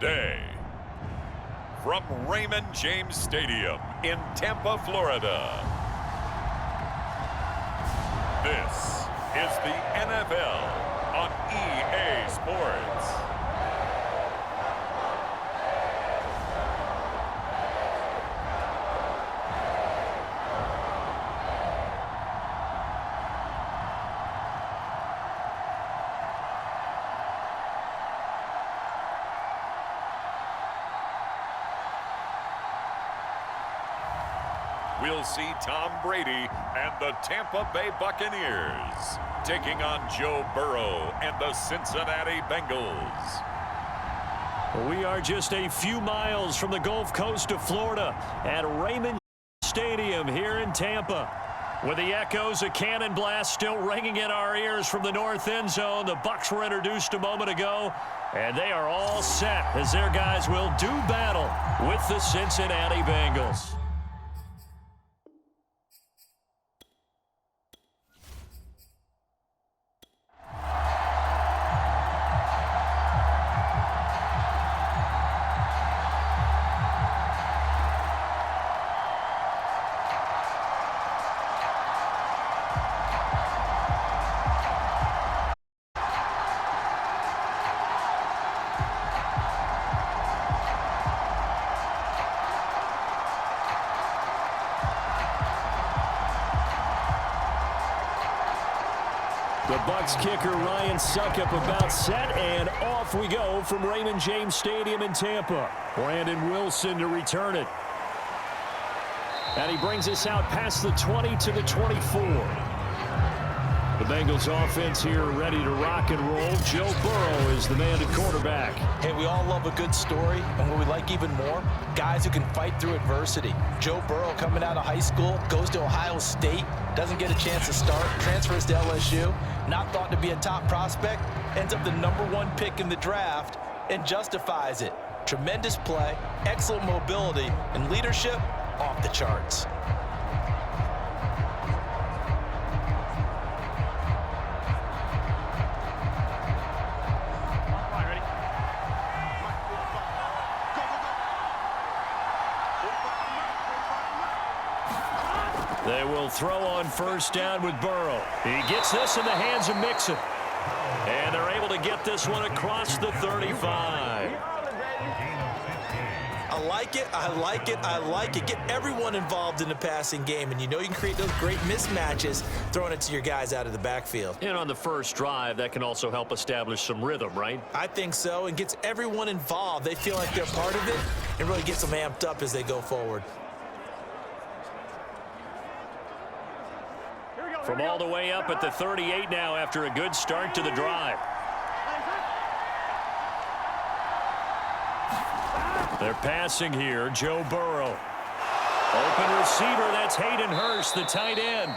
today. From Raymond James Stadium in Tampa, Florida, this is the NFL on EA Sports. We'll see Tom Brady and the Tampa Bay Buccaneers taking on Joe Burrow and the Cincinnati Bengals. We are just a few miles from the Gulf Coast of Florida at Raymond Stadium here in Tampa. With the echoes of cannon blast still ringing in our ears from the north end zone, the Bucs were introduced a moment ago, and they are all set as their guys will do battle with the Cincinnati Bengals. The Bucs kicker Ryan Succop about set, and off we go from Raymond James Stadium in Tampa. Brandon Wilson to return it. And he brings us out past the 20 to the 24. The Bengals offense here ready to rock and roll. Joe Burrow is the man at quarterback. Hey, we all love a good story, and what we like even more, guys who can fight through adversity. Joe Burrow coming out of high school, goes to Ohio State, doesn't get a chance to start, transfers to LSU, not thought to be a top prospect, ends up the #1 pick in the draft, and justifies it. Tremendous play, excellent mobility, and leadership off the charts. They will throw on first down with Burrow. He gets this in the hands of Mixon. And they're able to get this one across the 35. I like it, I like it, I like it. Get everyone involved in the passing game, and you know you can create those great mismatches throwing it to your guys out of the backfield. And on the first drive, that can also help establish some rhythm, right? I think so, and gets everyone involved. They feel like they're part of it, and really gets them amped up as they go forward. From all the way up at the 38 now after a good start to the drive. They're passing here, Joe Burrow. Open receiver, that's Hayden Hurst, the tight end.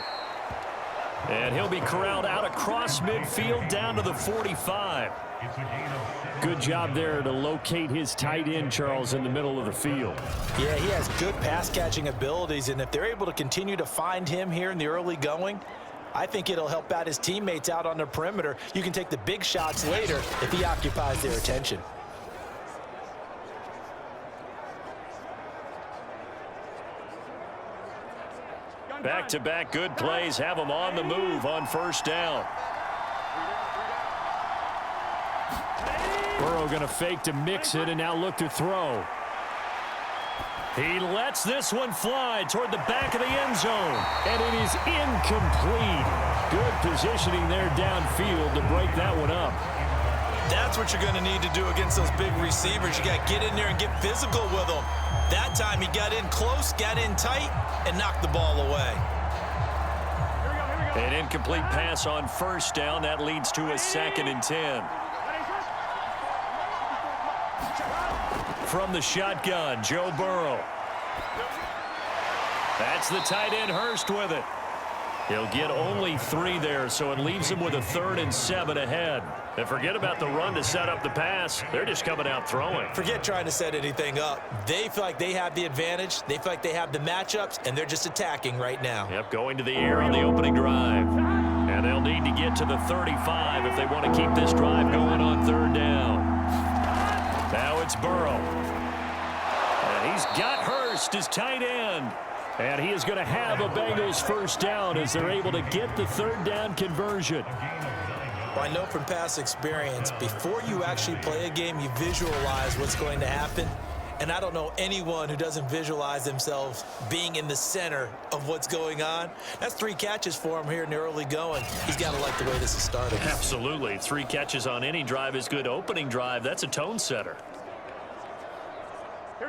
And he'll be corralled out across midfield down to the 45. Good job there to locate his tight end, Charles, in the middle of the field. Yeah, he has good pass-catching abilities, and if they're able to continue to find him here in the early going, I think it'll help out his teammates out on the perimeter. You can take the big shots later if he occupies their attention. Back-to-back good plays have him on the move on first down. Burrow going to fake to mix it and now look to throw. He lets this one fly toward the back of the end zone, and it is incomplete. Good positioning there downfield to break that one up. That's what you're going to need to do against those big receivers. You got to get in there and get physical with them. That time he got in close, got in tight, and knocked the ball away. An incomplete pass on first down. That leads to a 2nd and 10. From the shotgun, Joe Burrow. That's the tight end, Hurst, with it. He'll get only 3 there, so it leaves him with a 3rd and 7 ahead. And forget about the run to set up the pass. They're just coming out throwing. Forget trying to set anything up. They feel like they have the advantage. They feel like they have the matchups, and they're just attacking right now. Yep, going to the air on the opening drive. And they'll need to get to the 35 if they want to keep this drive going on 3rd down. Now it's Burrow. And he's got Hurst as tight end. And he is going to have a Bengals first down as they're able to get the third down conversion. Well, I know from past experience, before you actually play a game, you visualize what's going to happen. And I don't know anyone who doesn't visualize themselves being in the center of what's going on. That's 3 catches for him here in the early going. He's got to like the way this is started. Absolutely. 3 catches on any drive is good. Opening drive, that's a tone setter.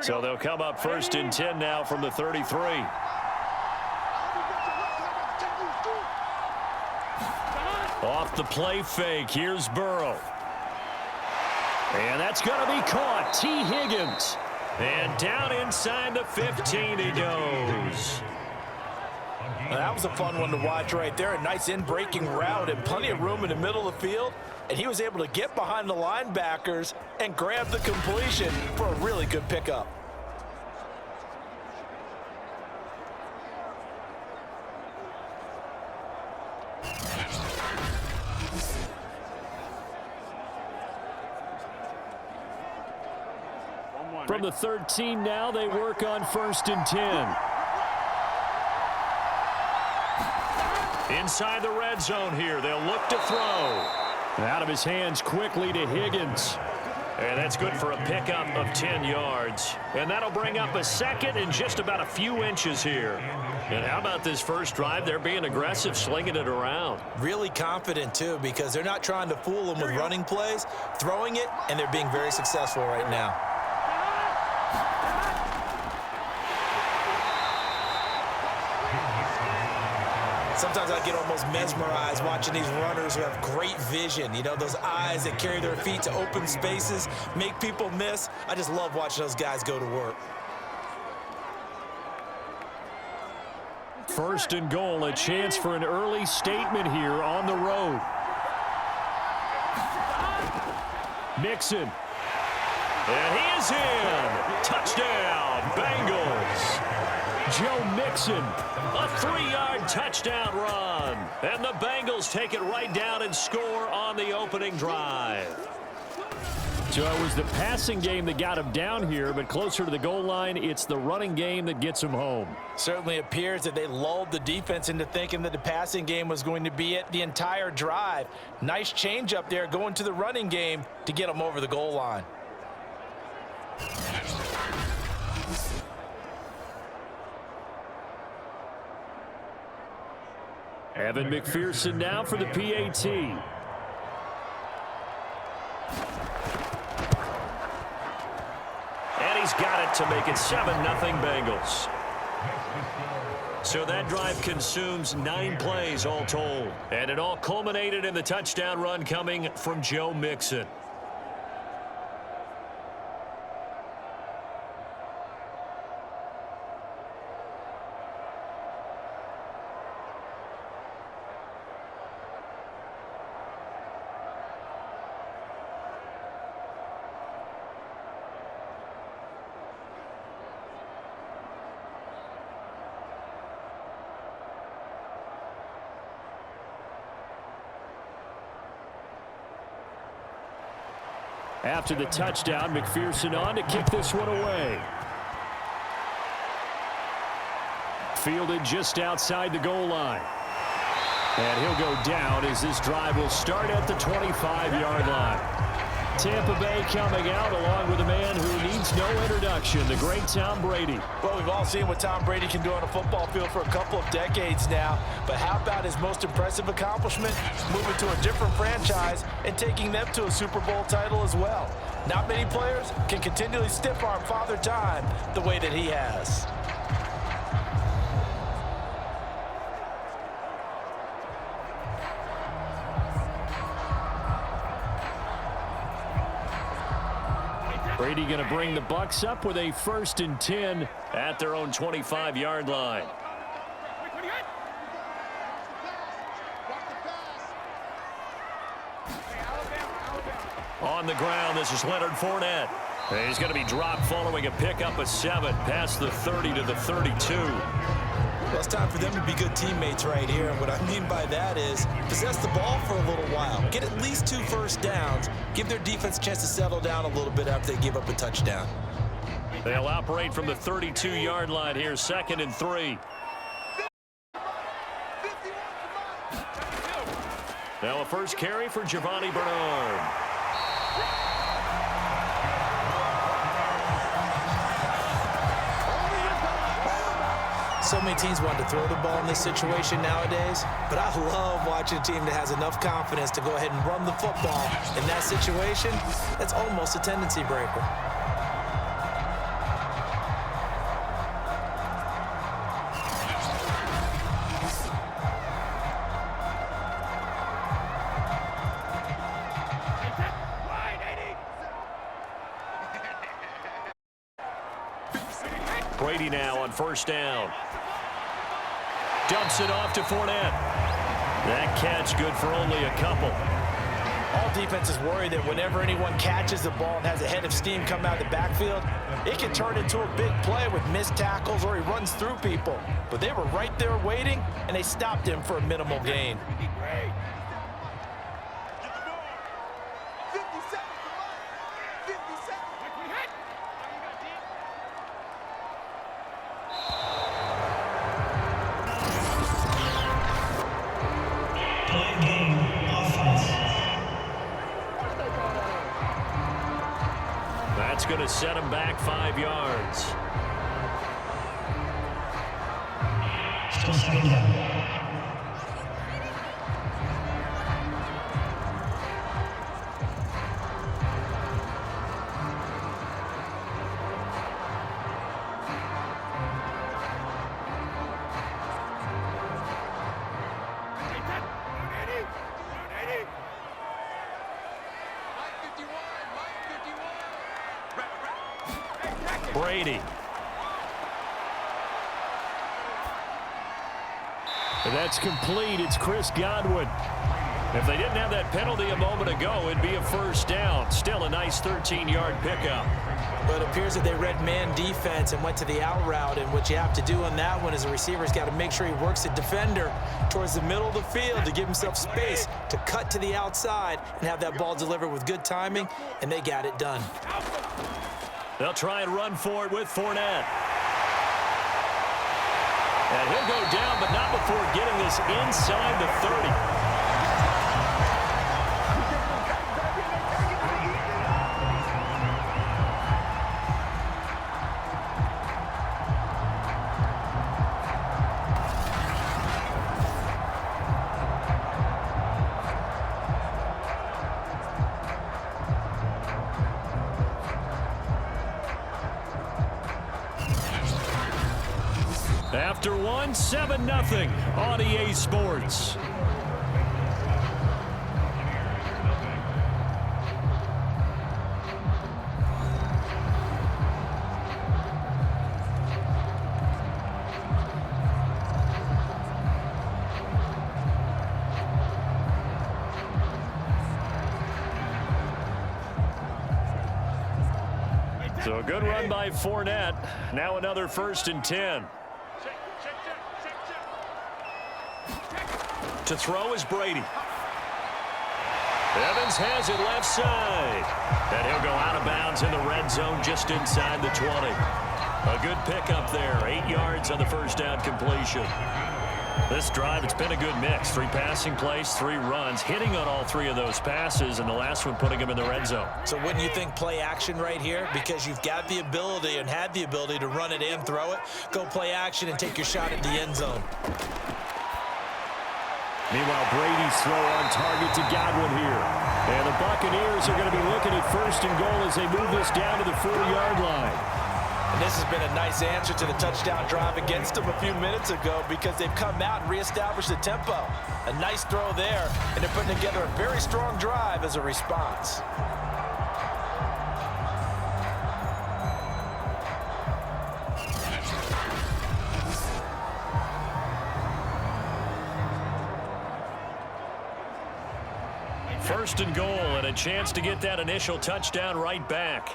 So they'll come up 1st and 10 now from the 33. Off the play fake, here's Burrow. And that's going to be caught. T. Higgins. And down inside the 15 he goes. Now, that was a fun one to watch right there. A nice in-breaking route and plenty of room in the middle of the field. And he was able to get behind the linebackers and grab the completion for a really good pickup. From the 13 now, they work on 1st and 10. Inside the red zone here, they'll look to throw. Out of his hands quickly to Higgins. And that's good for a pickup of 10 yards. And that'll bring up a second and just about a few inches here. And how about this first drive? They're being aggressive, slinging it around. Really confident, too, because they're not trying to fool them with running plays, throwing it, and they're being very successful right now. Sometimes I get almost mesmerized watching these runners who have great vision. You know, those eyes that carry their feet to open spaces, make people miss. I just love watching those guys go to work. 1st and goal, a chance for an early statement here on the road. Mixon. And he is in. Touchdown, Bengals. Joe Mixon. A 3-yard touchdown run. And the Bengals take it right down and score on the opening drive. So it was the passing game that got him down here, but closer to the goal line, it's the running game that gets him home. Certainly appears that they lulled the defense into thinking that the passing game was going to be it the entire drive. Nice change up there going to the running game to get them over the goal line. Evan McPherson now for the PAT. And he's got it to make it 7-0 Bengals. So that drive consumes 9 plays all told. And it all culminated in the touchdown run coming from Joe Mixon. After the touchdown, McPherson on to kick this one away. Fielded just outside the goal line. And he'll go down as this drive will start at the 25-yard line. Tampa Bay coming out along with a man who needs no introduction, the great Tom Brady. Well, we've all seen what Tom Brady can do on a football field for a couple of decades now. But how about his most impressive accomplishment? Moving to a different franchise and taking them to a Super Bowl title as well. Not many players can continually stiff-arm Father Time the way that he has. Brady going to bring the Bucs up with a 1st and 10 at their own 25-yard line. On the ground, this is Leonard Fournette. He's going to be dropped following a pickup of 7 past the 30 to the 32. Well, it's time for them to be good teammates right here. And what I mean by that is possess the ball for a little while. Get at least 2 first downs. Give their defense a chance to settle down a little bit after they give up a touchdown. They'll operate from the 32-yard line here, 2nd and 3. Now a first carry for Giovanni Bernard. So many teams want to throw the ball in this situation nowadays, but I love watching a team that has enough confidence to go ahead and run the football. In that situation, that's almost a tendency breaker. Brady now on first down. Dumps it off to Fournette. That catch good for only a couple. All defenses worry that whenever anyone catches the ball and has a head of steam come out of the backfield, it can turn into a big play with missed tackles or he runs through people. But they were right there waiting, and they stopped him for a minimal gain. That's going to set him back 5 yards. Still 2nd down. Brady. And that's complete. It's Chris Godwin. If they didn't have that penalty a moment ago, it'd be a first down. Still a nice 13-yard pickup. But it appears that they read man defense and went to the out route. And what you have to do on that one is the receiver's got to make sure he works the defender towards the middle of the field to give himself space to cut to the outside and have that ball delivered with good timing, and they got it done. They'll try and run for it with Fournette. And he'll go down, but not before getting this inside the 30. After one, 7-0 on EA Sports. So a good run by Fournette. Now another 1st and 10. To throw is Brady. Evans has it left side. And he'll go out of bounds in the red zone just inside the 20. A good pickup there. 8 yards on the first down completion. This drive, it's been a good mix. 3 passing plays, 3 runs, hitting on all 3 of those passes, and the last one putting him in the red zone. So wouldn't you think play action right here? Because you've got the ability and had the ability to run it and throw it. Go play action and take your shot at the end zone. Meanwhile, Brady's throw on target to Godwin here. And the Buccaneers are going to be looking at 1st and goal as they move this down to the 4-yard line. And this has been a nice answer to the touchdown drive against them a few minutes ago because they've come out and reestablished the tempo. A nice throw there, and they're putting together a very strong drive as a response. First and goal, and a chance to get that initial touchdown right back.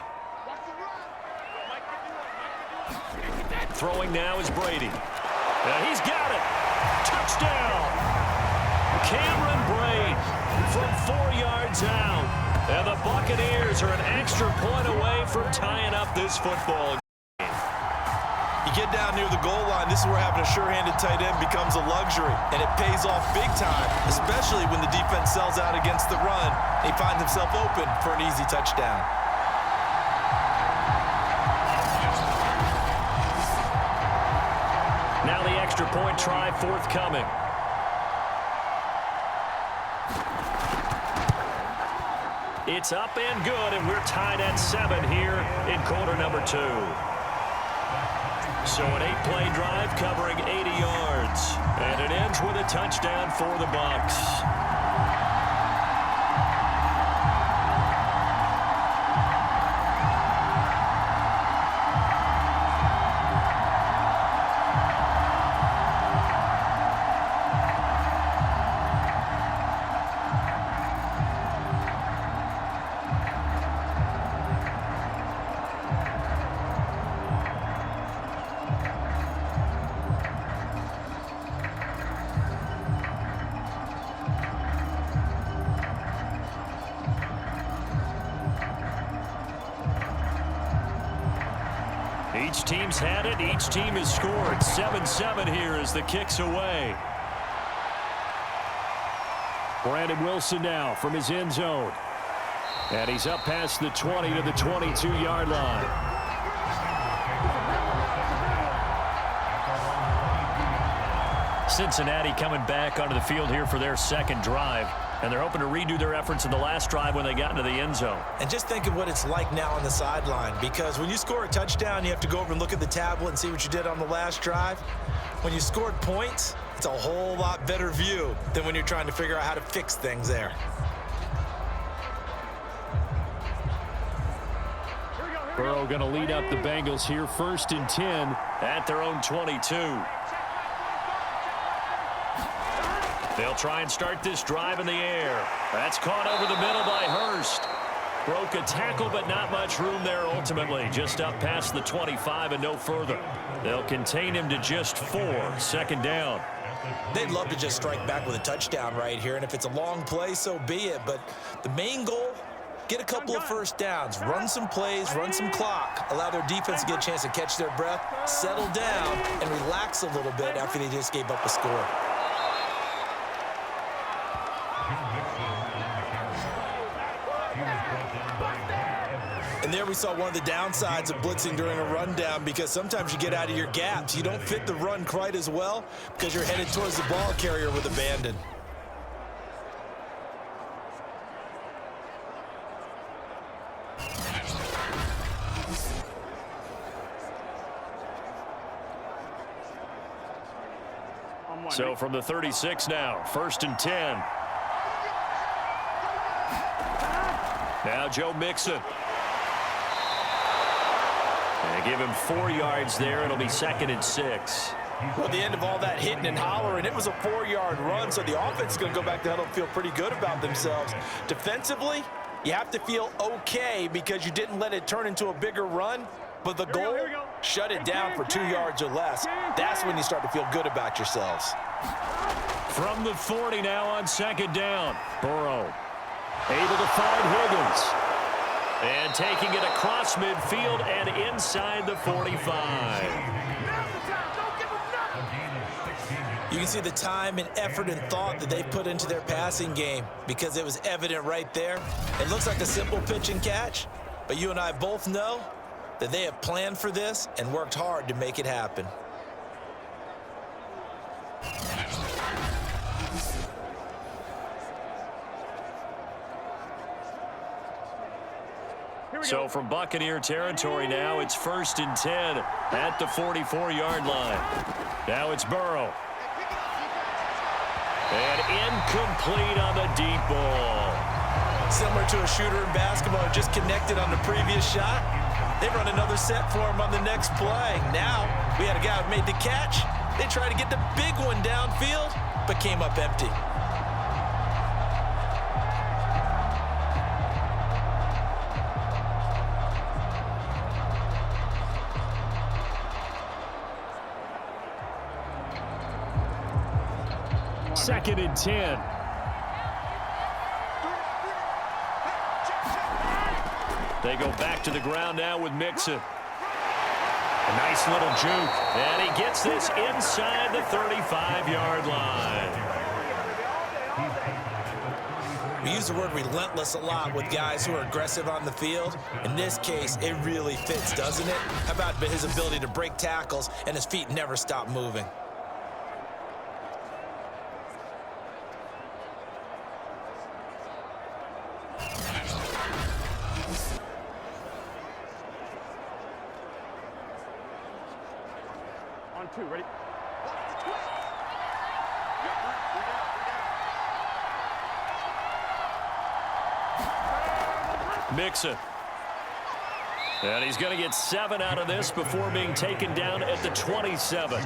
Throwing now is Brady. He's got it. Touchdown. Cameron Braid from 4 yards out. And the Buccaneers are an extra point away from tying up this football game. You get down near the goal line, this is where having a sure-handed tight end becomes a luxury, and it pays off big time, especially when the defense sells out against the run, and he finds himself open for an easy touchdown. Now the extra point try forthcoming. It's up and good, and we're tied at 7 here in quarter number 2. So an 8-play drive covering 80 yards. And it ends with a touchdown for the Bucs. Each team's had it. Each team has scored. 7-7 here as the kick's away. Brandon Wilson now from his end zone. And he's up past the 20 to the 22-yard line. Cincinnati coming back onto the field here for their second drive. And they're hoping to redo their efforts in the last drive when they got into the end zone. And just think of what it's like now on the sideline, because when you score a touchdown, you have to go over and look at the tablet and see what you did on the last drive. When you scored points, it's a whole lot better view than when you're trying to figure out how to fix things there. Burrow going to lead up the Bengals here, 1st and 10 at their own 22. They'll try and start this drive in the air. That's caught over the middle by Hurst. Broke a tackle, but not much room there ultimately. Just up past the 25 and no further. They'll contain him to just 4. 2nd down. They'd love to just strike back with a touchdown right here, and if it's a long play, so be it. But the main goal, get a couple of first downs, run some plays, run some clock, allow their defense to get a chance to catch their breath, settle down, and relax a little bit after they just gave up a score. And there we saw one of the downsides of blitzing during a rundown, because sometimes you get out of your gaps. You don't fit the run quite as well because you're headed towards the ball carrier with abandon. So from the 36 now, 1st and 10. Now Joe Mixon. And give him 4 yards there. It'll be 2nd and 6. Well, at the end of all that hitting and hollering, it was a 4-yard run, so the offense is going to go back to huddle and feel pretty good about themselves. Defensively, you have to feel okay because you didn't let it turn into a bigger run, but the goal, shut it down for 2 yards or less. That's when you start to feel good about yourselves. From the 40 now on 2nd down. Burrow able to find Higgins. And taking it across midfield and inside the 45. You can see the time and effort and thought that they put into their passing game because it was evident right there. It looks like a simple pitch and catch, but you and I both know that they have planned for this and worked hard to make it happen. So from Buccaneer territory now, it's 1st and 10 at the 44-yard line. Now it's Burrow. And incomplete on the deep ball. Similar to a shooter in basketball, just connected on the previous shot. They run another set for him on the next play. Now we had a guy who made the catch. They tried to get the big one downfield, but came up empty. 2nd and 10. They go back to the ground now with Mixon. A nice little juke. And he gets this inside the 35-yard line. We use the word relentless a lot with guys who are aggressive on the field. In this case, it really fits, doesn't it? How about his ability to break tackles and his feet never stop moving? On 2, ready? Mixon. And he's going to get 7 out of this before being taken down at the 27.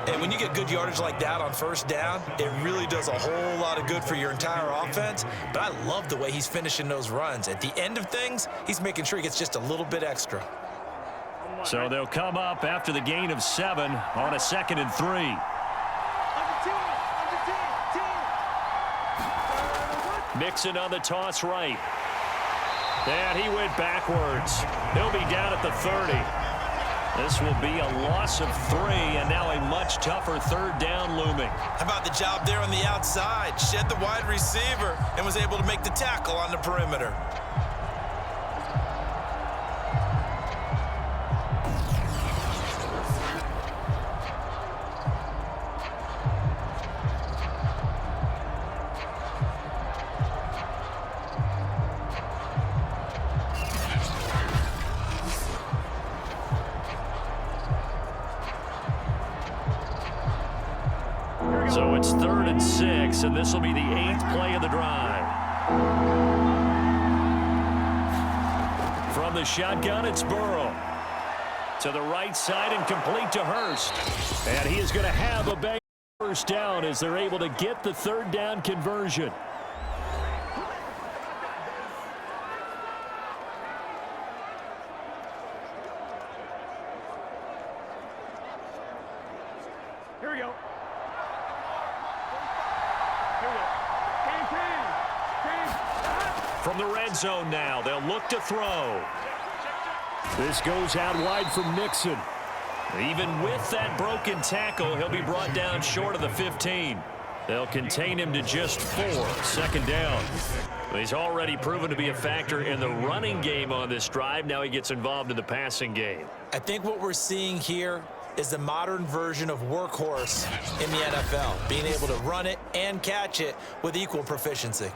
And when you get good yardage like that on first down, it really does a whole lot of good for your entire offense. But I love the way he's finishing those runs. At the end of things, he's making sure he gets just a little bit extra. So they'll come up after the gain of 7 on a 2nd and 3. Mixon on the toss right. And he went backwards. He'll be down at the 30. This will be a loss of 3, and now a much tougher 3rd down looming. How about the job there on the outside? Shed the wide receiver and was able to make the tackle on the perimeter. So it's 3rd and 6, and this will be the 8th play of the drive. From the shotgun, it's Burrow. To the right side and complete to Hurst. And he is going to have a big first down as they're able to get the 3rd down conversion. Here we go. From the red zone now, they'll look to throw. This goes out wide for Mixon. Even with that broken tackle, he'll be brought down short of the 15. They'll contain him to just 4, 2nd down. He's already proven to be a factor in the running game on this drive. Now he gets involved in the passing game. I think what we're seeing here is the modern version of workhorse in the NFL, being able to run it and catch it with equal proficiency.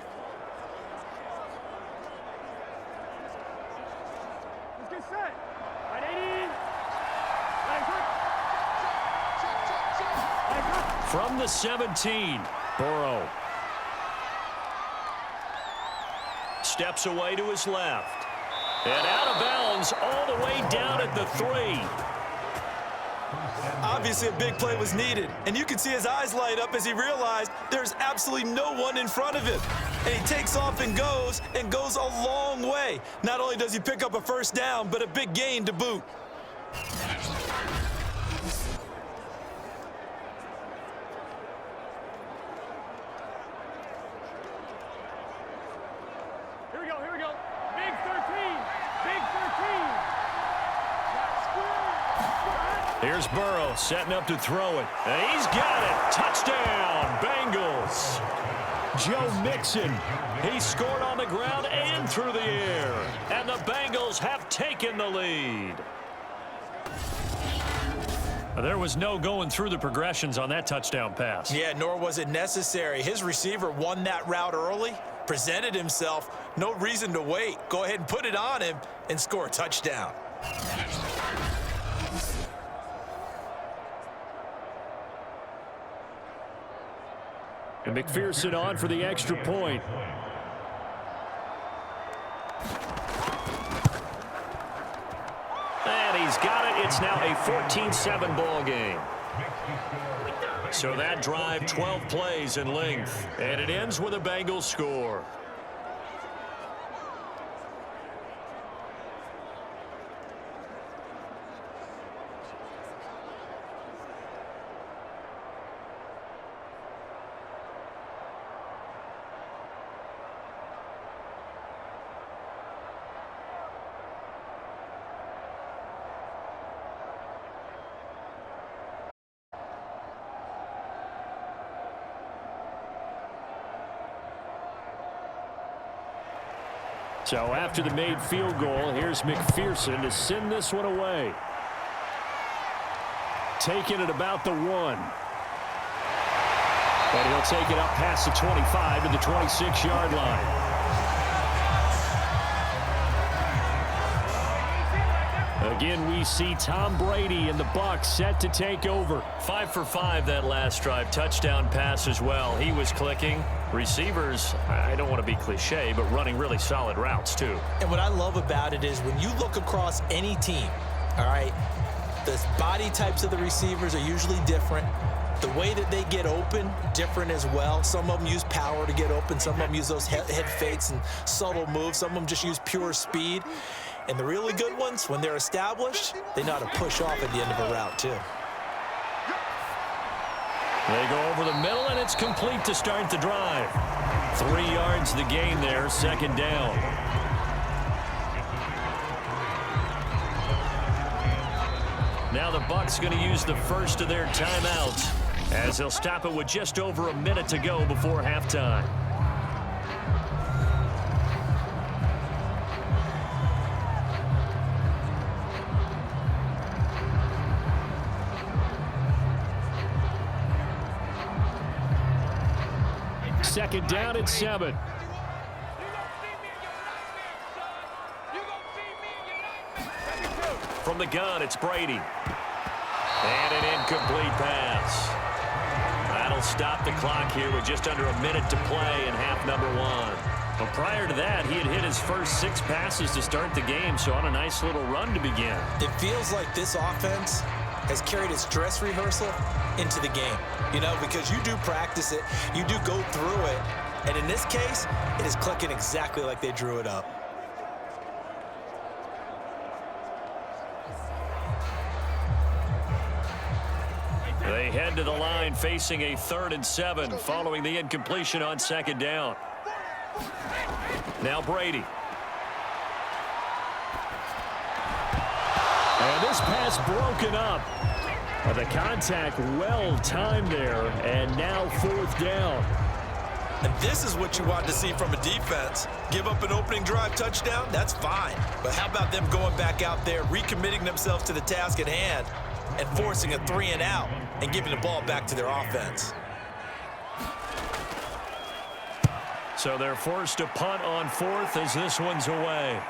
Let's get set. Right, 80. From the 17, Burrow. Steps away to his left. And out of bounds all the way down at the 3. Obviously, a big play was needed, and you can see his eyes light up as he realized there's absolutely no one in front of him. And he takes off and goes a long way. Not only does he pick up a first down, but a big gain to boot. Here we go, here we go. Big 13. Big 13. Here's Burrow setting up to throw it. And he's got it. Touchdown, Bengals. Joe Mixon. He scored on the ground and through the air. And the Bengals have taken the lead. There was no going through the progressions on that touchdown pass. Yeah, nor was it necessary. His receiver won that route early, presented himself. No reason to wait. Go ahead and put it on him and score a touchdown. And McPherson on for the extra point. And he's got it. It's now a 14-7 ball game. So that drive, 12 plays in length. And it ends with a Bengals score. So after the made field goal, here's McPherson to send this one away. Taking it about the 1. And he'll take it up past the 25 to the 26-yard line. Again, we see Tom Brady and the Bucs set to take over. 5 for 5 that last drive. Touchdown pass as well. He was clicking. Receivers, I don't want to be cliche, but running really solid routes too. And what I love about it is when you look across any team, all right, the body types of the receivers are usually different. The way that they get open, different as well. Some of them use power to get open. Some of them use those head fakes and subtle moves. Some of them just use pure speed. And the really good ones, when they're established, they know how to push off at the end of a route, too. They go over the middle, and it's complete to start the drive. 3 yards the gain there, second down. Now the Bucs going to use the first of their timeouts, as they'll stop it with just over a minute to go before halftime. Second down at 7. From the gun, it's Brady. And an incomplete pass. That'll stop the clock here with just under a minute to play in half number 1. But prior to that, he had hit his first 6 passes to start the game, so on a nice little run to begin. It feels like this offense has carried its dress rehearsal into the game, you know, because you do practice it, you do go through it, and in this case, it is clicking exactly like they drew it up. They head to the line facing a 3rd and 7 following the incompletion on second down. Now Brady. And this pass broken up. The contact well timed there, and now 4th down. And this is what you want to see from a defense. Give up an opening drive touchdown, that's fine. But how about them going back out there, recommitting themselves to the task at hand, and forcing a 3-and-out and giving the ball back to their offense? So they're forced to punt on 4th as this one's away.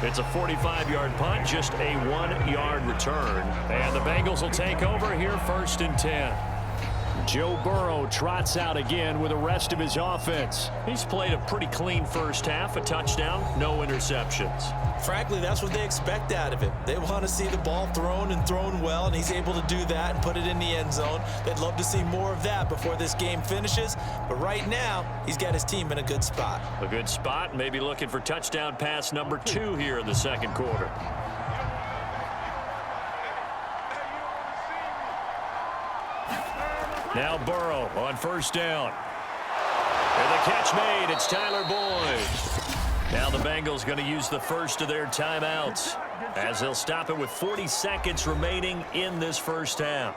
It's a 45-yard punt, just a 1-yard return. And the Bengals will take over here 1st and 10. Joe Burrow trots out again with the rest of his offense. He's played a pretty clean first half, a touchdown, no interceptions. Frankly, that's what they expect out of him. They want to see the ball thrown and thrown well, and he's able to do that and put it in the end zone. They'd love to see more of that before this game finishes, but right now, he's got his team in a good spot. A good spot, maybe looking for touchdown pass number 2 here in the second quarter. Now Burrow on 1st down. And the catch made, it's Tyler Boyd. Now the Bengals going to use the first of their timeouts as they'll stop it with 40 seconds remaining in this first half.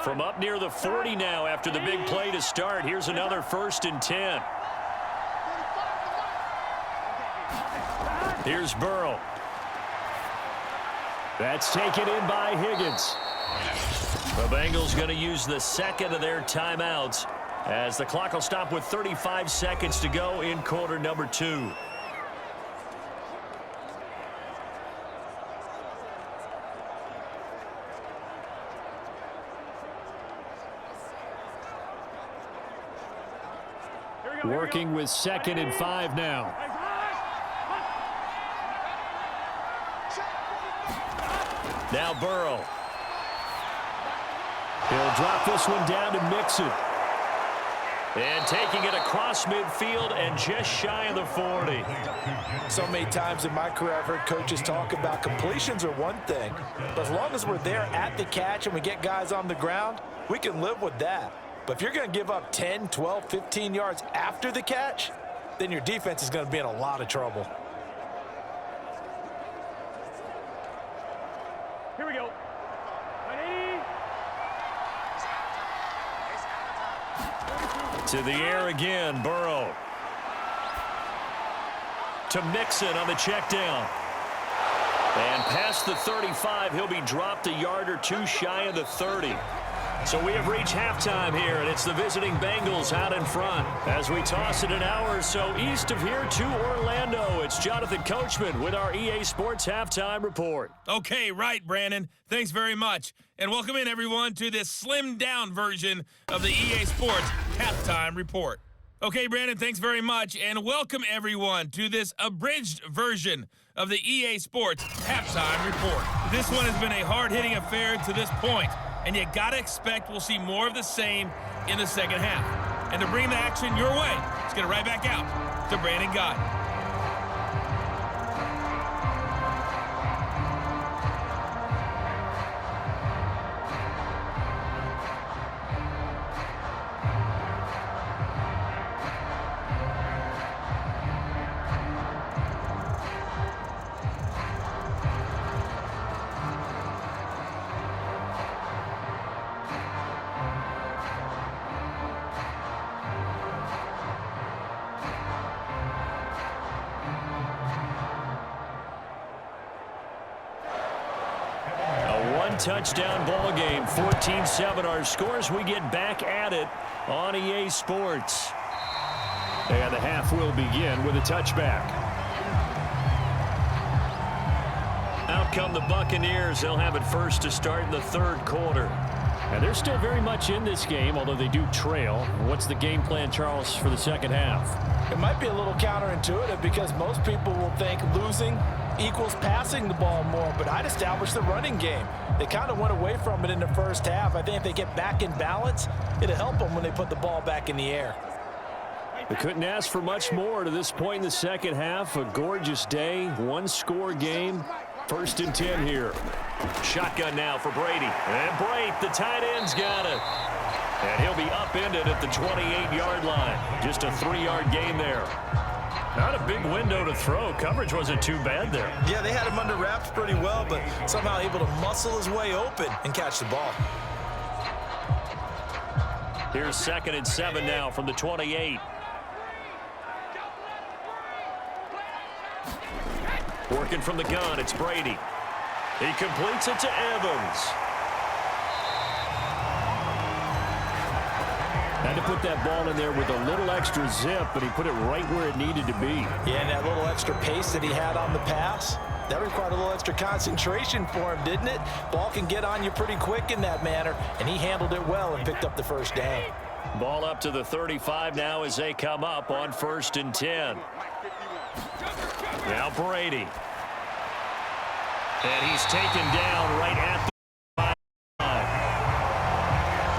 From up near the 40 now after the big play to start. Here's another 1st and 10. Here's Burrow. That's taken in by Higgins. The Bengals going to use the second of their timeouts as the clock will stop with 35 seconds to go in quarter number 2. Working with 2nd and 5 now. Now Burrow. He'll drop this one down to Mixon. And taking it across midfield and just shy of the 40. So many times in my career I've heard coaches talk about completions are one thing, but as long as we're there at the catch and we get guys on the ground, we can live with that. But if you're going to give up 10, 12, 15 yards after the catch, then your defense is going to be in a lot of trouble. To the air again, Burrow. To Mixon on the check down. And past the 35, he'll be dropped a yard or two shy of the 30. So we have reached halftime here, and it's the visiting Bengals out in front. As we toss it an hour or so east of here to Orlando, it's Jonathan Coachman with our EA Sports Halftime Report. Okay, right, Brandon. Thanks very much. And welcome in, everyone, to this slimmed-down version of the EA Sports Halftime Report. Okay, Brandon, thanks very much. And welcome, everyone, to this abridged version of the EA Sports Halftime Report. This one has been a hard-hitting affair to this point. And you got to expect we'll see more of the same in the second half. And to bring the action your way, let's get it right back out to Brandon Gott. Touchdown ball game, 14-7 our scores. We get back at it on EA Sports. And the half will begin with a touchback. Out come the Buccaneers. They'll have it first to start in the third quarter. And they're still very much in this game, although they do trail. What's the game plan, Charles, for the second half? It might be a little counterintuitive because most people will think losing equals passing the ball more, but I'd establish the running game. They kind of went away from it in the first half. I think if they get back in balance, it'll help them when they put the ball back in the air. They couldn't ask for much more to this point in the second half. A gorgeous day, one-score game. 1st and 10 here. Shotgun now for Brady. And Brate, the tight end's got it. And he'll be upended at the 28-yard line. Just a 3-yard gain there. Not a big window to throw. Coverage wasn't too bad there. Yeah, they had him under wraps pretty well, but somehow able to muscle his way open and catch the ball. Here's 2nd and 7 now from the 28. Working from the gun, it's Brady. He completes it to Evans. Had to put that ball in there with a little extra zip, but he put it right where it needed to be. Yeah, and that little extra pace that he had on the pass, that required a little extra concentration for him, didn't it? Ball can get on you pretty quick in that manner, and he handled it well and picked up the first down. Ball up to the 35 now as they come up on 1st and 10. Now Brady. And he's taken down right at the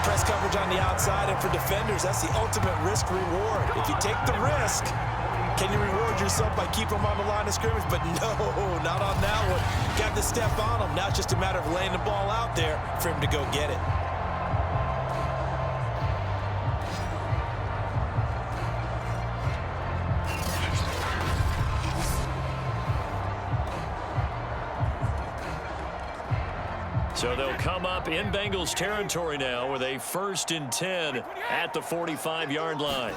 press coverage on the outside, and for defenders, that's the ultimate risk reward. If you take the risk, can you reward yourself by keeping them on the line of scrimmage? But no, not on that one. Got to step on them. Now it's just a matter of laying the ball out there for him to go get it. So they'll come up in Bengals territory now with a 1st and 10 at the 45-yard line.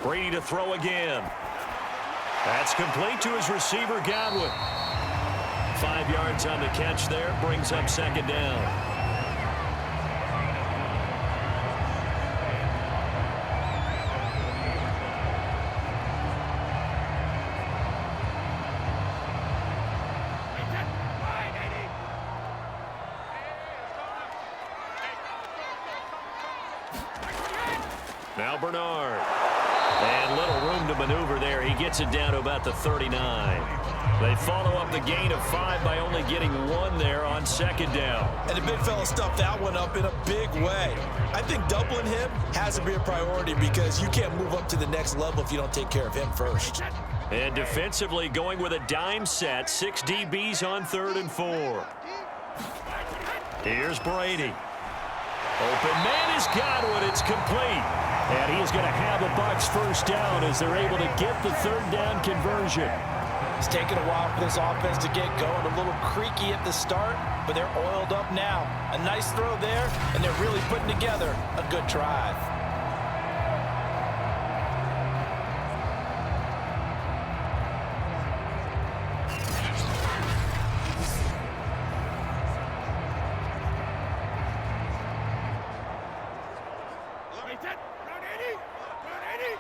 Brady to throw again. That's complete to his receiver, Godwin. 5 yards on the catch there, brings up 2nd down. Now Bernard. And little room to maneuver there. He gets it down to about the 39. They follow up the gain of 5 by only getting 1 there on 2nd down. And the big fella stuffed that one up in a big way. I think doubling him has to be a priority because you can't move up to the next level if you don't take care of him first. And defensively going with a dime set. 6 DBs on 3rd and 4. Here's Brady. Open man is Godwin. It's complete. And he is going to have the Bucs first down as they're able to get the 3rd down conversion. It's taken a while for this offense to get going. A little creaky at the start, but they're oiled up now. A nice throw there, and they're really putting together a good drive. set. Round 80. Round 80.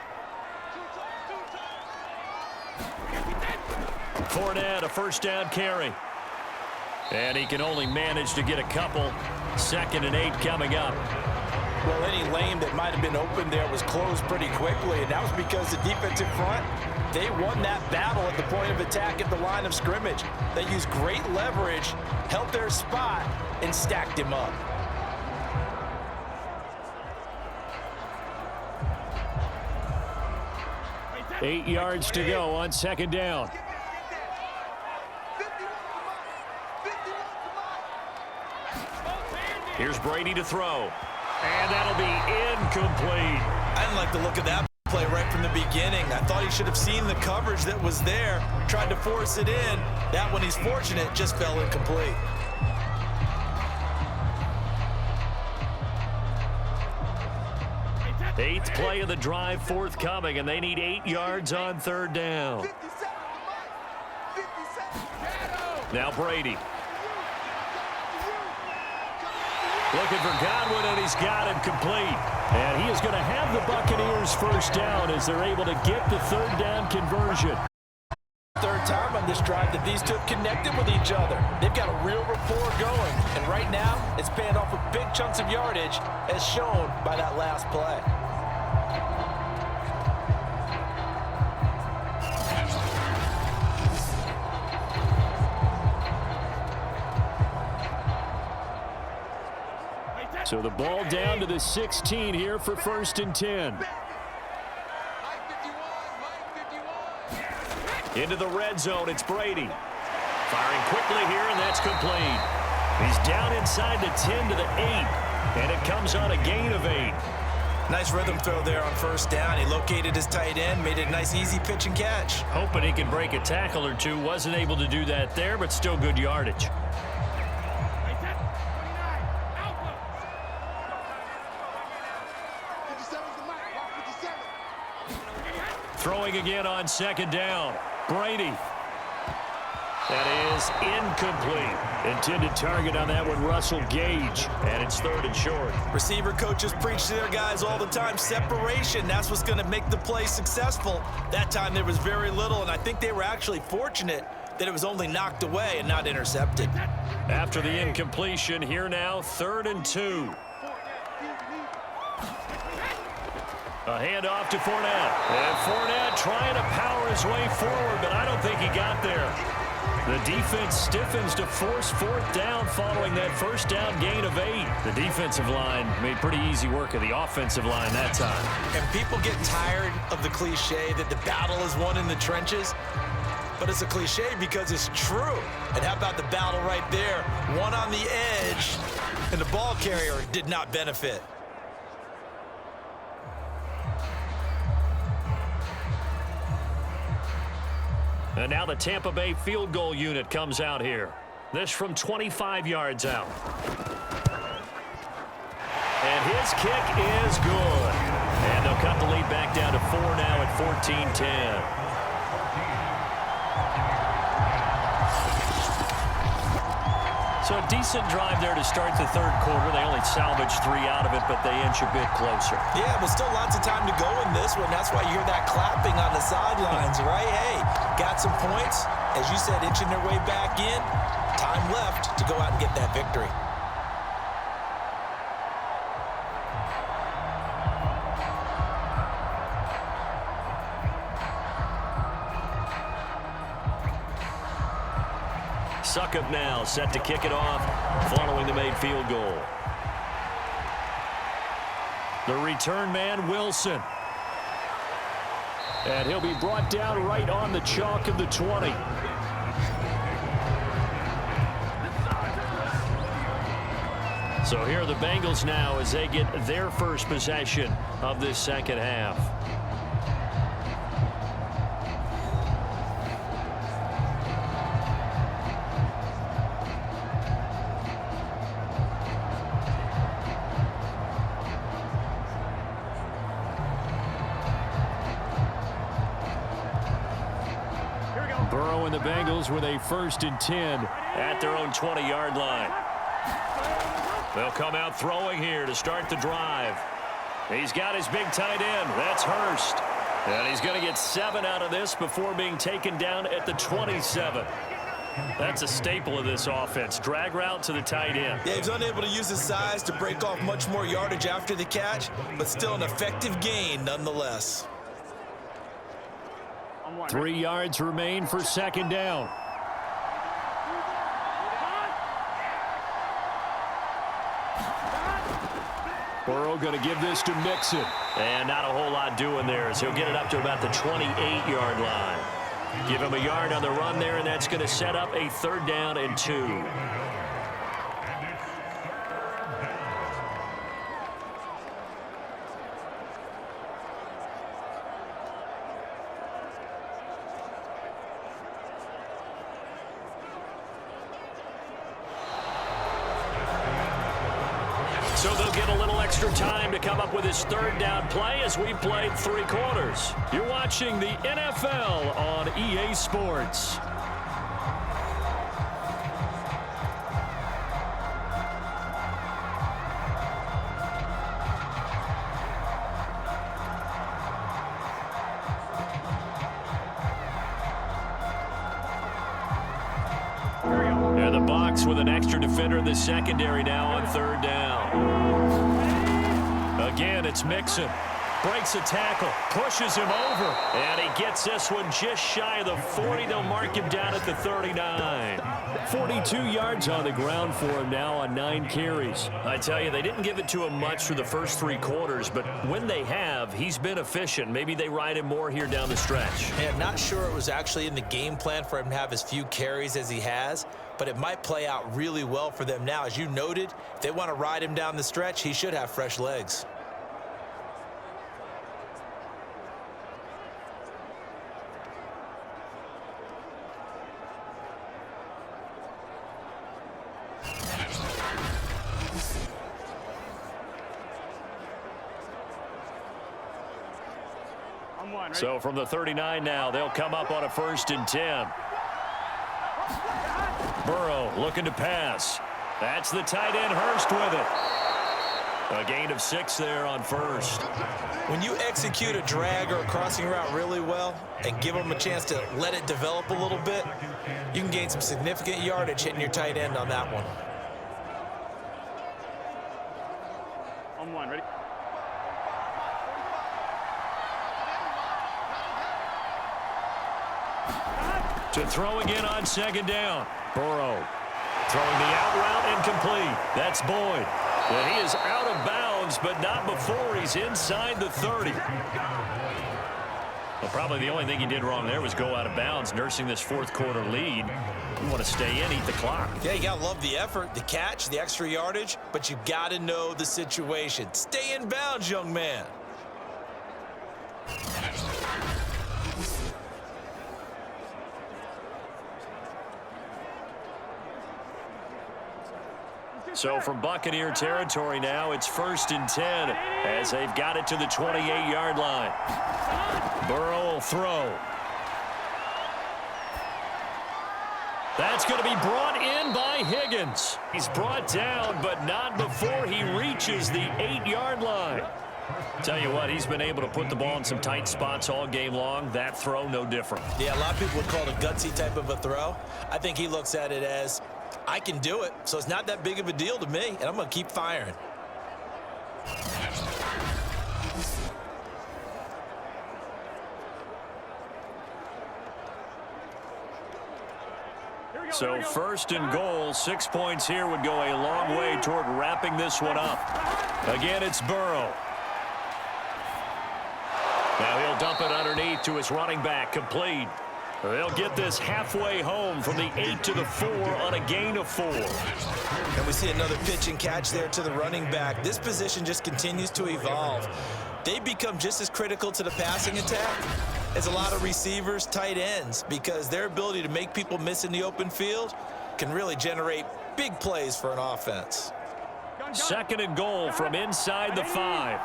Fournette, a first down carry. And he can only manage to get a couple. 2nd and 8 coming up. Well, any lane that might have been open there was closed pretty quickly, and that was because the defensive front, they won that battle at the point of attack at the line of scrimmage. They used great leverage, held their spot, and stacked him up. Eight yards to go on 2nd down. Here's Brady to throw. And that'll be incomplete. I didn't like the look of that play right from the beginning. I thought he should have seen the coverage that was there, tried to force it in. That one, he's fortunate, just fell incomplete. Eighth play of the drive forthcoming, and they need 8 yards on 3rd down. Now Brady. Looking for Godwin, and he's got him complete. And he is going to have the Buccaneers first down as they're able to get the 3rd down conversion. Third time on this drive that these two have connected with each other. They've got a real rapport going. And right now, it's paying off with big chunks of yardage, as shown by that last play. So the ball down to the 16 here for 1st and 10. Into the red zone, it's Brady. Firing quickly here, and that's complete. He's down inside the 10 to the 8, and it comes on a gain of 8. Nice rhythm throw there on 1st down. He located his tight end, made it a nice easy pitch and catch. Hoping he can break a tackle or two. Wasn't able to do that there, but still good yardage. Throwing again on 2nd down. Brady. That is incomplete. Intended target on that one, Russell Gage. And it's 3rd and short. Receiver coaches preach to their guys all the time. Separation, that's what's going to make the play successful. That time there was very little, and I think they were actually fortunate that it was only knocked away and not intercepted. After the incompletion, here now, 3rd and 2. A handoff to Fournette. And Fournette trying to power his way forward, but I don't think he got there. The defense stiffens to force 4th down following that first down gain of 8. The defensive line made pretty easy work of the offensive line that time. And people get tired of the cliche that the battle is won in the trenches. But it's a cliche because it's true. And how about the battle right there? One on the edge, and the ball carrier did not benefit. And now the Tampa Bay field goal unit comes out here. This from 25 yards out. And his kick is good. And they'll cut the lead back down to 4 now at 14-10. So a decent drive there to start the 3rd quarter. They only salvaged 3 out of it, but they inch a bit closer. Yeah, but still lots of time to go in this one. That's why you hear that clapping on the sidelines, right? Hey, got some points. As you said, inching their way back in. Time left to go out and get that victory. Suckup now set to kick it off following the made field goal. The return man, Wilson. And he'll be brought down right on the chalk of the 20. So here are the Bengals now as they get their first possession of this 2nd half. Burrow and the Bengals with a 1st and 10 at their own 20-yard line. They'll come out throwing here to start the drive. He's got his big tight end. That's Hurst. And he's going to get 7 out of this before being taken down at the 27. That's a staple of this offense. Drag route to the tight end. Yeah, he's unable to use his size to break off much more yardage after the catch, but still an effective gain nonetheless. 3 yards remain for second down. Burrow going to give this to Mixon. And not a whole lot doing there, as he'll get it up to about the 28-yard line. Give him a yard on the run there, and that's going to set up a 3rd down and 2. So they'll get a little extra time to come up with his 3rd down play as we've played 3 quarters. You're watching the NFL on EA Sports. And the Bucs with an extra defender in the secondary now on 3rd down. Again, it's Mixon. Breaks a tackle, pushes him over, and he gets this one just shy of the 40. They'll mark him down at the 39. 42 yards on the ground for him now on 9 carries. I tell you, they didn't give it to him much for the first 3 quarters, but when they have, he's been efficient. Maybe they ride him more here down the stretch. Man, not sure it was actually in the game plan for him to have as few carries as he has, but it might play out really well for them now. As you noted, if they want to ride him down the stretch, he should have fresh legs. So from the 39 now, they'll come up on a 1st and 10. Burrow looking to pass. That's the tight end, Hurst, with it. A gain of 6 there on 1st. When you execute a drag or a crossing route really well and give them a chance to let it develop a little bit, you can gain some significant yardage hitting your tight end on that one. On 1, ready? To throw again on 2nd down. Burrow throwing the out route incomplete. That's Boyd. And he is out of bounds, but not before he's inside the 30. Well, probably the only thing he did wrong there was go out of bounds, nursing this 4th quarter lead. You want to stay in, eat the clock. Yeah, you got to love the effort, the catch, the extra yardage, but you got to know the situation. Stay in bounds, young man. So from Buccaneer territory now, it's 1st and 10 as they've got it to the 28-yard line. Burrow will throw. That's going to be brought in by Higgins. He's brought down, but not before he reaches the 8-yard line. Tell you what, he's been able to put the ball in some tight spots all game long. That throw, no different. Yeah, a lot of people would call it a gutsy type of a throw. I think he looks at it as, I can do it, so it's not that big of a deal to me, and I'm going to keep firing. So 1st and goal, 6 points here would go a long way toward wrapping this one up. Again, it's Burrow. Now he'll dump it underneath to his running back, complete. They'll get this halfway home from the 8 to the 4 on a gain of 4. And we see another pitch and catch there to the running back. This position just continues to evolve. They become just as critical to the passing attack as a lot of receivers, tight ends, because their ability to make people miss in the open field can really generate big plays for an offense. 2nd and goal from inside the 5.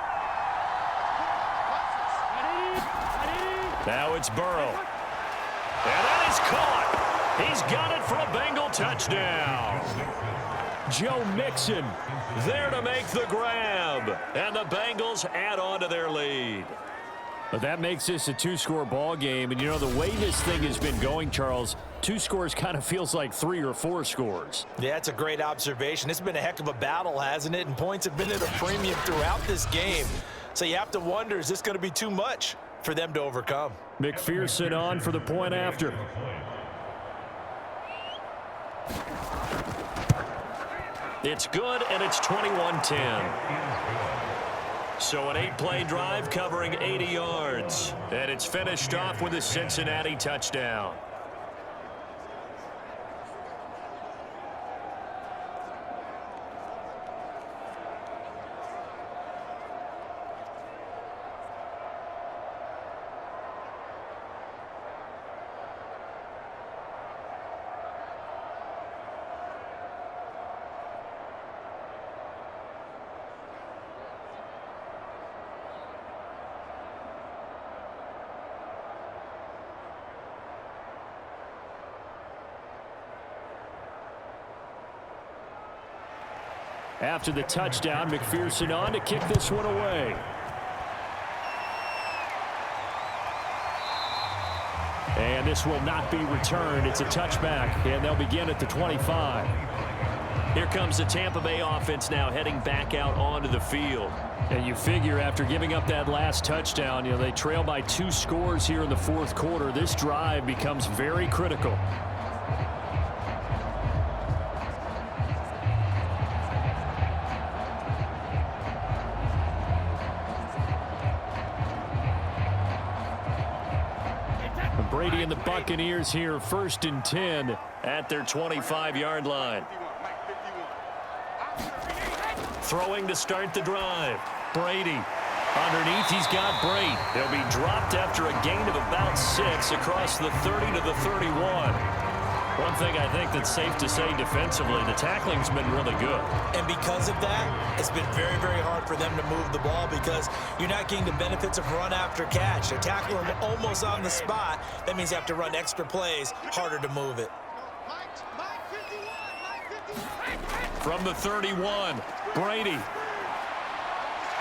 Now it's Burrow. And that is caught. He's got it for a Bengal touchdown. Joe Mixon there to make the grab. And the Bengals add on to their lead. But that makes this a two-score ball game. And, you know, the way this thing has been going, Charles, 2 scores kind of feels like 3 or 4 scores. Yeah, that's a great observation. It's been a heck of a battle, hasn't it? And points have been at a premium throughout this game. So you have to wonder, is this going to be too much for them to overcome? McPherson on for the point after. It's good, and it's 21-10. So an 8-play drive covering 80 yards. And it's finished off with a Cincinnati touchdown. After the touchdown, McPherson on to kick this one away. And this will not be returned. It's a touchback, and they'll begin at the 25. Here comes the Tampa Bay offense now heading back out onto the field. And you figure after giving up that last touchdown, you know, they trail by 2 scores here in the 4th quarter. This drive becomes very critical. Brady and the Buccaneers here, 1st and 10 at their 25-yard line. Throwing to start the drive. Brady. Underneath, he's got Brady. He'll be dropped after a gain of about 6 across the 30 to the 31. One thing I think that's safe to say defensively, the tackling's been really good. And because of that, it's been very, very hard for them to move the ball because you're not getting the benefits of run after catch. They're tackling them almost on the spot. That means you have to run extra plays, harder to move it. From the 31, Brady.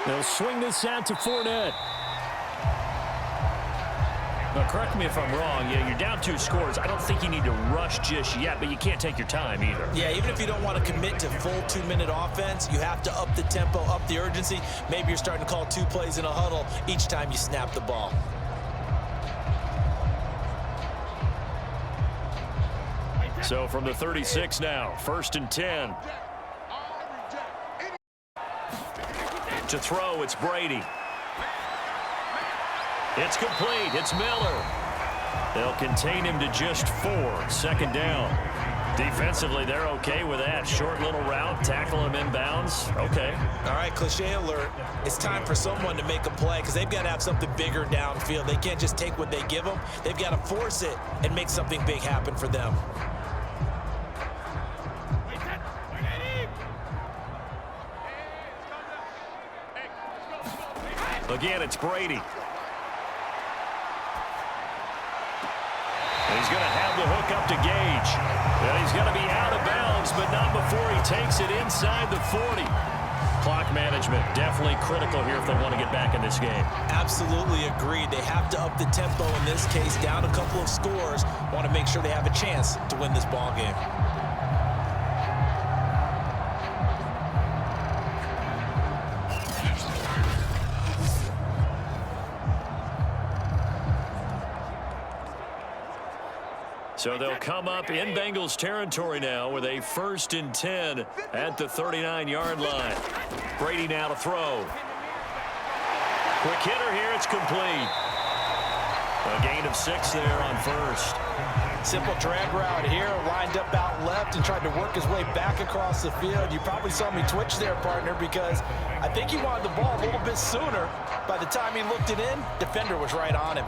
They'll swing this out to Fournette. Now, correct me if I'm wrong. Yeah, you're down 2 scores. I don't think you need to rush just yet, but you can't take your time either. Yeah, even if you don't want to commit to full 2-minute offense, you have to up the tempo, up the urgency. Maybe you're starting to call 2 plays in a huddle each time you snap the ball. So from the 36 now, 1st and 10. To throw, it's Brady. It's complete. It's Miller. They'll contain him to just 4. 2nd down. Defensively, they're okay with that. Short little route, tackle him inbounds. Okay. All right, cliche alert. It's time for someone to make a play because they've got to have something bigger downfield. They can't just take what they give them. They've got to force it and make something big happen for them. Again, it's Brady. And he's going to have the hook up to Gage. And he's going to be out of bounds, but not before he takes it inside the 40. Clock management definitely critical here if they want to get back in this game. Absolutely agreed. They have to up the tempo in this case, down a couple of scores. Want to make sure they have a chance to win this ball game. So they'll come up in Bengals territory now with a 1st and 10 at the 39-yard line. Brady now to throw. Quick hitter here. It's complete. A gain of 6 there on 1st. Simple drag route here, lined up out left and tried to work his way back across the field. You probably saw me twitch there, partner, because I think he wanted the ball a little bit sooner. By the time he looked it in, defender was right on him.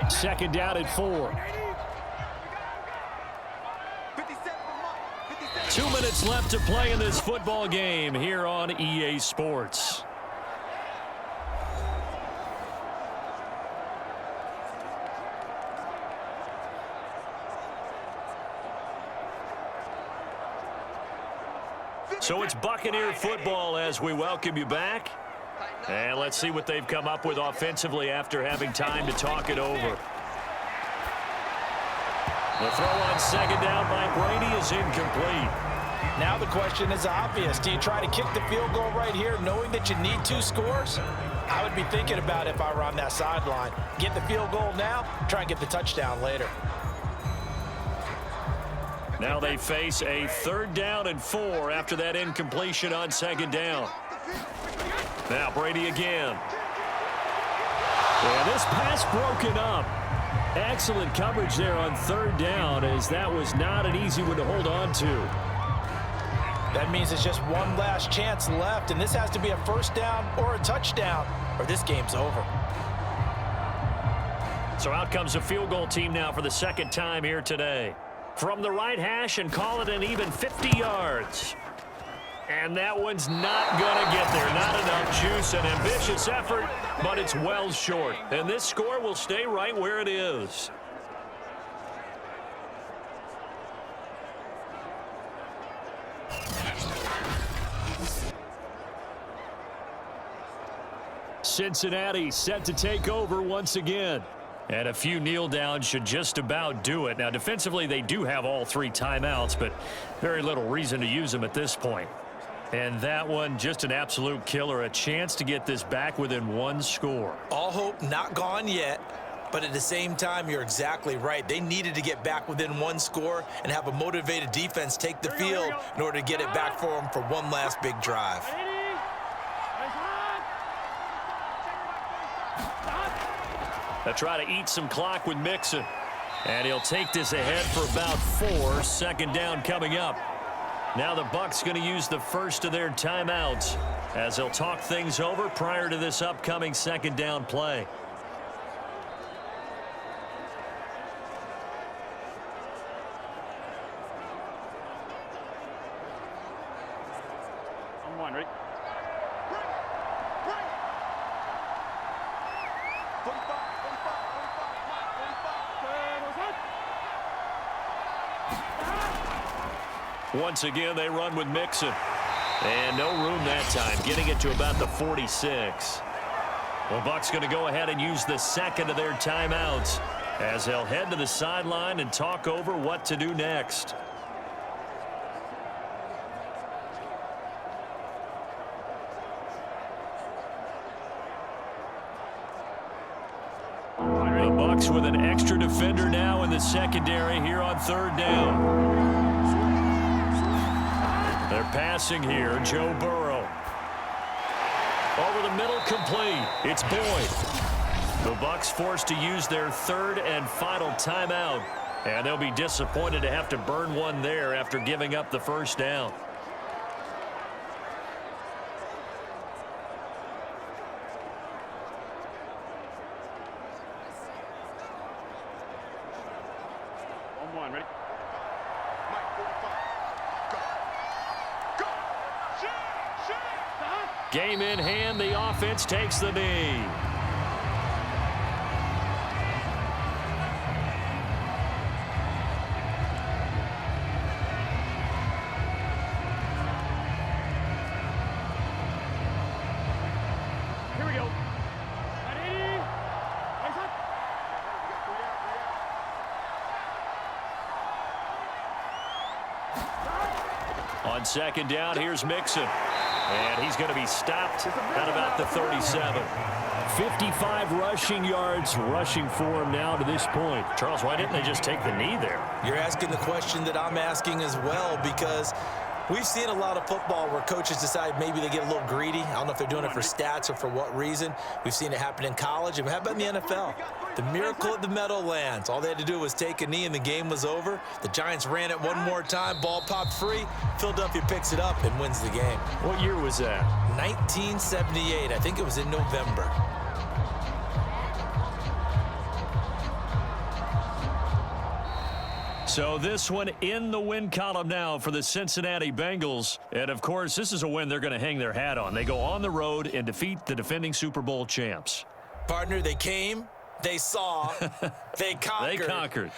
2nd down at 4. 2 minutes left to play in this football game here on EA Sports. So it's Buccaneer football as we welcome you back. And let's see what they've come up with offensively after having time to talk it over. The throw on second down by Brady is incomplete. Now the question is obvious. Do you try to kick the field goal right here knowing that you need 2 scores? I would be thinking about it if I were on that sideline. Get the field goal now, try and get the touchdown later. Now they face a 3rd down and 4 after that incompletion on second down. Now Brady again. And this pass broken up. Excellent coverage there on 3rd down, as that was not an easy one to hold on to. That means it's just one last chance left, and this has to be a 1st down or a touchdown, or this game's over. So out comes a field goal team now for the 2nd time here today. From the right hash, and call it an even 50 yards. And that one's not going to get there. Not enough juice. An ambitious effort, but it's well short. And this score will stay right where it is. Cincinnati set to take over once again. And a few kneel downs should just about do it. Now, defensively, they do have all 3 timeouts, but very little reason to use them at this point. And that one, just an absolute killer. A chance to get this back within 1 score. All hope not gone yet, but at the same time, you're exactly right. They needed to get back within 1 score and have a motivated defense take the field in order to get it back for them for one last big drive. They'll try to eat some clock with Mixon. And he'll take this ahead for about 4. 2nd down coming up. Now the Bucs going to use the first of their timeouts as they'll talk things over prior to this upcoming 2nd down play. On 1, ready? Once again, they run with Mixon. And no room that time, getting it to about the 46. Well, Bucs going to go ahead and use the 2nd of their timeouts as they'll head to the sideline and talk over what to do next. The Bucs with an extra defender now in the secondary here on 3rd down. They're passing here, Joe Burrow. Over the middle, complete. It's Boyd. The Bucs forced to use their 3rd and final timeout. And they'll be disappointed to have to burn one there after giving up the 1st down. On 1, ready? Game in hand, the offense takes the knee. Here we go. Ready? Raise up. On 2nd down, here's Mixon. And he's going to be stopped at about the 37. 55 rushing yards rushing for him now to this point. Charles, why didn't they just take the knee there? You're asking the question that I'm asking as well, because we've seen a lot of football where coaches decide maybe they get a little greedy. I don't know if they're doing it for stats or for what reason. We've seen it happen in college. And how about in the NFL? The miracle of the Meadowlands. All they had to do was take a knee and the game was over. The Giants ran it one more time. Ball popped free. Philadelphia picks it up and wins the game. What year was that? 1978. I think it was in November. So this one in the win column now for the Cincinnati Bengals. And, of course, this is a win they're going to hang their hat on. They go on the road and defeat the defending Super Bowl champs. Partner, they came, they saw, they conquered. They conquered.